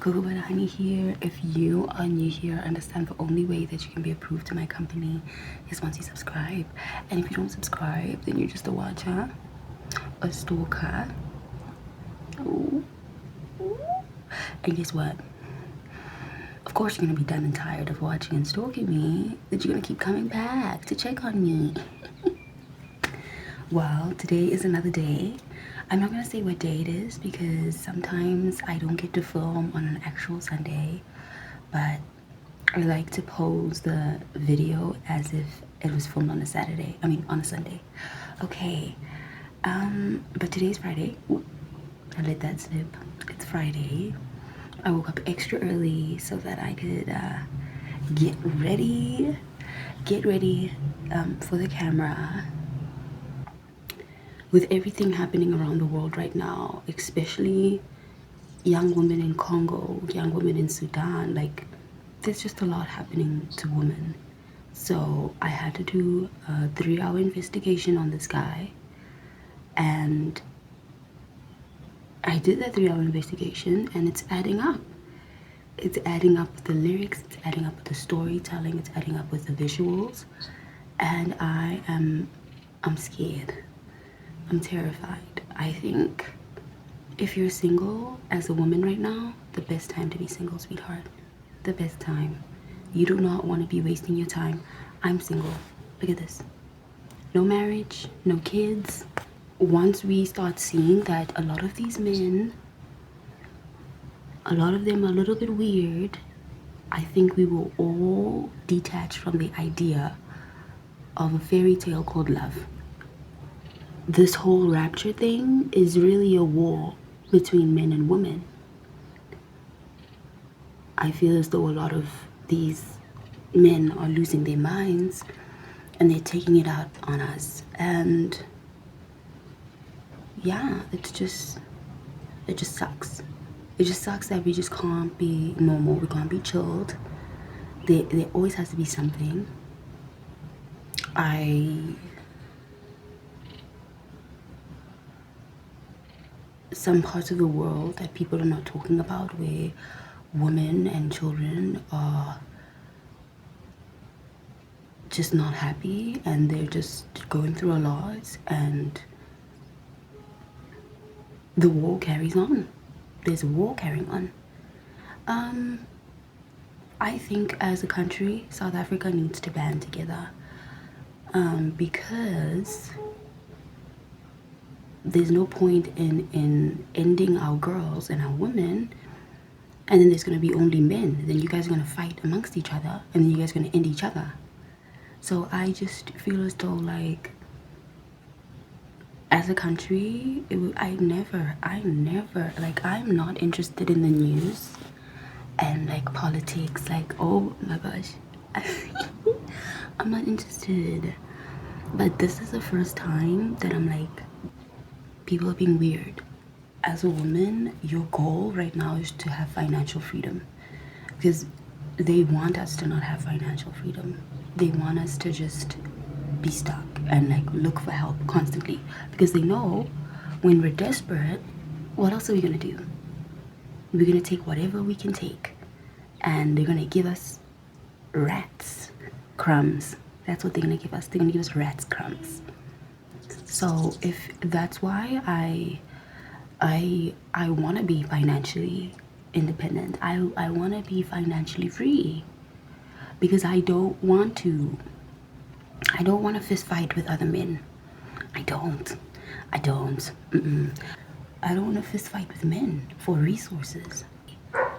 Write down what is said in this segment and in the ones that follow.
CocoaButterHoney here. If you are new here, understand the only way that you can be approved to my company is once you subscribe. And if you don't subscribe, then you're just a watcher, a stalker. Ooh. And guess what? Of course you're gonna be done and tired of watching and stalking me, that you're gonna keep coming back to check on me. Well, today is another day. I'm not gonna say what day it is because sometimes I don't get to film on an actual Sunday, but I like to pose the video as if it was filmed on a Saturday. I mean, on a Sunday. Okay. But today's Friday. Ooh, I let that slip. It's Friday. I woke up extra early so that I could get ready for the camera. With everything happening around the world right now, especially young women in Congo, young women in Sudan, like there's just a lot happening to women. So I had to do a 3-hour investigation on this guy, and I did that 3-hour investigation, and it's adding up. It's adding up with the lyrics, it's adding up with the storytelling, it's adding up with the visuals, and I'm scared. I'm terrified. I think if you're single as a woman right now, the best time to be single, sweetheart. The best time. You do not want to be wasting your time. I'm single. Look at this. No marriage, no kids. Once we start seeing that a lot of these men, a lot of them are a little bit weird, I think we will all detach from the idea of a fairy tale called love. This whole rapture thing is really a war between men and women. I feel as though a lot of these men are losing their minds and they're taking it out on us. And yeah, it just sucks. It just sucks that we just can't be normal. We can't be chilled. There always has to be something. Some parts of the world that people are not talking about, where women and children are just not happy and they're just going through a lot, and the war carries on. There's a war carrying on. I think as a country, South Africa needs to band together, because there's no point in ending our girls and our women, and then there's going to be only men. Then you guys are going to fight amongst each other, and then you guys are going to end each other. So I just feel as though, like, as a country, I never, like, I'm not interested in the news and, like, politics. Like, oh my gosh. I'm not interested. But this is the first time that I'm like, people are being weird. As a woman, your goal right now is to have financial freedom, because they want us to not have financial freedom. They want us to just be stuck and like look for help constantly, because they know when we're desperate, what else are we gonna do? We're gonna take whatever we can take, and they're gonna give us rats crumbs. That's what they're gonna give us. They're gonna give us rats crumbs. So if that's why I want to be financially independent. I want to be financially free, because I don't want to fist fight with other men. I don't want to fist fight with men for resources.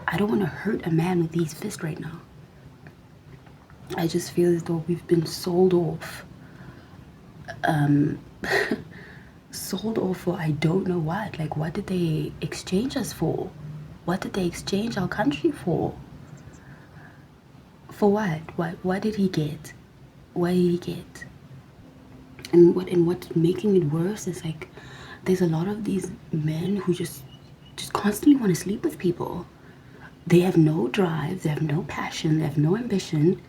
I don't want to hurt a man with these fists right now. I just feel as though we've been sold off. Sold off for I don't know what. Like, what did they exchange us for? What did they exchange our country for? For what? What did he get? What did he get? And what's making it worse is, like, there's a lot of these men who just constantly want to sleep with people. They have no drive, they have no passion, they have no ambition.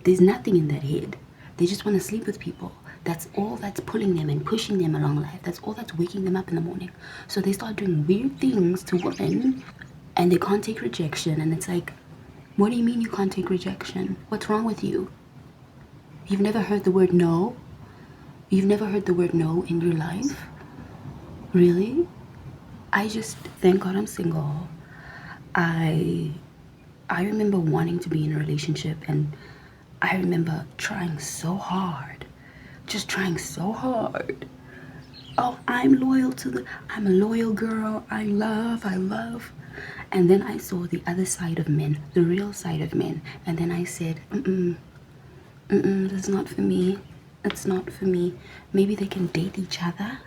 There's nothing in their head. They just want to sleep with people. That's all that's pulling them and pushing them along life. That's all that's waking them up in the morning. So they start doing weird things to women, and they can't take rejection. And it's like, what do you mean you can't take rejection? What's wrong with you? You've never heard the word no? You've never heard the word no in your life? Really? I just, thank God I'm single. I remember wanting to be in a relationship, and I remember trying so hard, just trying so hard. Oh, I'm a loyal girl. I love. And then I saw the other side of men, the real side of men. And then I said, that's not for me. It's not for me. Maybe they can date each other,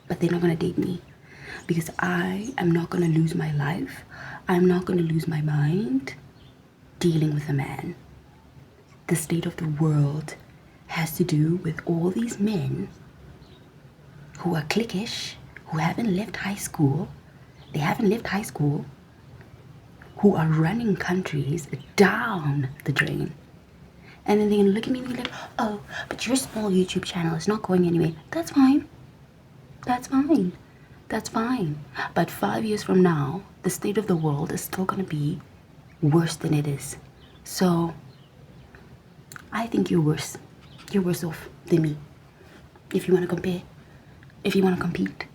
but they're not gonna date me. Because I am not gonna lose my life. I'm not gonna lose my mind dealing with a man. The state of the world has to do with all these men who are cliquish, who haven't left high school. They haven't left high school, who are running countries down the drain. And then they're gonna look at me and be like, oh, but your small YouTube channel is not going anywhere. That's fine. That's fine. That's fine. But 5 years from now, the state of the world is still gonna be worse than it is. So I think you're worse. You're worse off than me. If you wanna compare, if you wanna compete.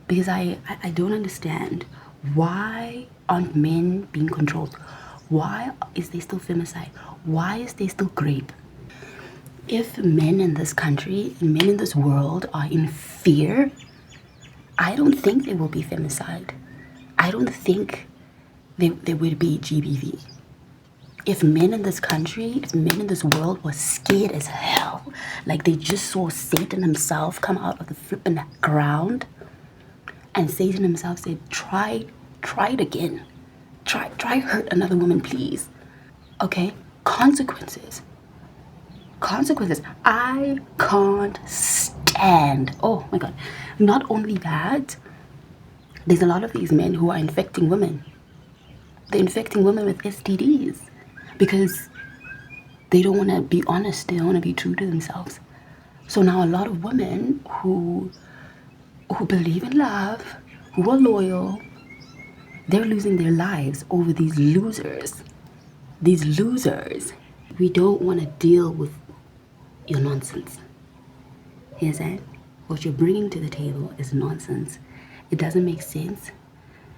Because I don't understand, why aren't men being controlled? Why is there still femicide? Why is there still rape? If men in this country, men in this world are in fear, I don't think there will be femicide. I don't think there will be GBV. If men in this country, if men in this world were scared as hell, like they just saw Satan himself come out of the flipping ground, and Satan himself said, try it again. Try hurt another woman, please. Okay? Consequences. I can't stand. Oh my God. Not only that, there's a lot of these men who are infecting women. They're infecting women with STDs because they don't want to be honest. They don't want to be true to themselves. So now a lot of women who believe in love, who are loyal, they're losing their lives over these losers. These losers. We don't want to deal with your nonsense. Here's that. What you're bringing to the table is nonsense. It doesn't make sense.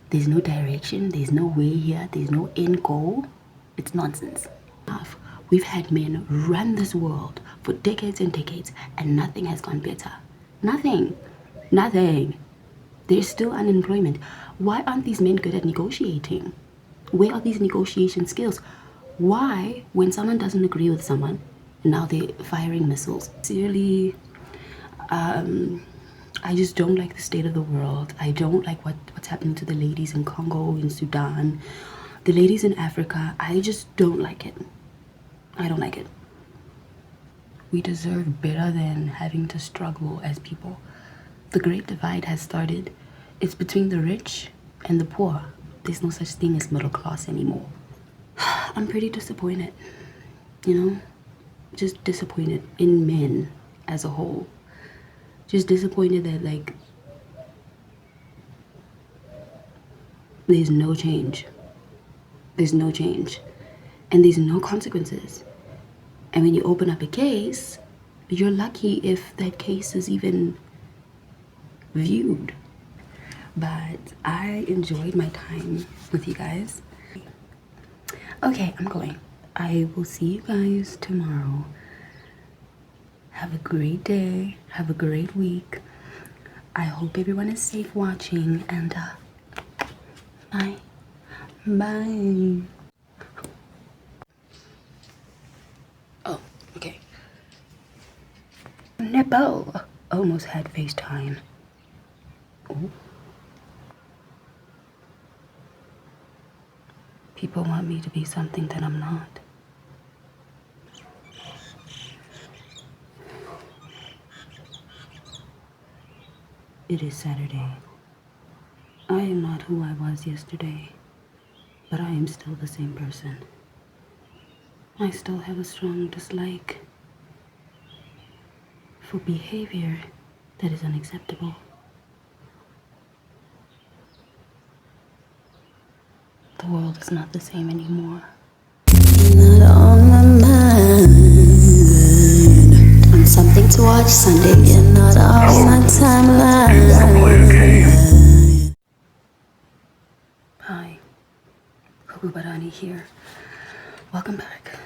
There's no direction. There's no way here. There's no end goal. It's nonsense. We've had men run this world for decades and decades, and nothing has gone better. Nothing. There's still unemployment. Why aren't these men good at negotiating? Where are these negotiation skills? Why, when someone doesn't agree with someone, now they're firing missiles? Sincerely, I just don't like the state of the world. I don't like what's happening to the ladies in Congo, in Sudan, the ladies in Africa. I just don't like it. I don't like it. We deserve better than having to struggle as people. The great divide has started. It's between the rich and the poor. There's no such thing as middle class anymore. I'm pretty disappointed, you know? Just disappointed in men as a whole. Just disappointed that, like, there's no change. There's no change. And there's no consequences. And when you open up a case, you're lucky if that case is even viewed. But I enjoyed my time with you guys. Okay, I'm going. I will see you guys tomorrow. Have a great day. Have a great week. I hope everyone is safe watching, and bye. Bye. Oh, okay. Nebo almost had FaceTime. Oh. People want me to be something that I'm not. It is Saturday. I am not who I was yesterday, but I am still the same person. I still have a strong dislike for behavior that is unacceptable. world is not the same anymore. Not on my mind. On something to watch Sunday. You're not on my timeline. Hi, CocoaButterHoney here. Welcome back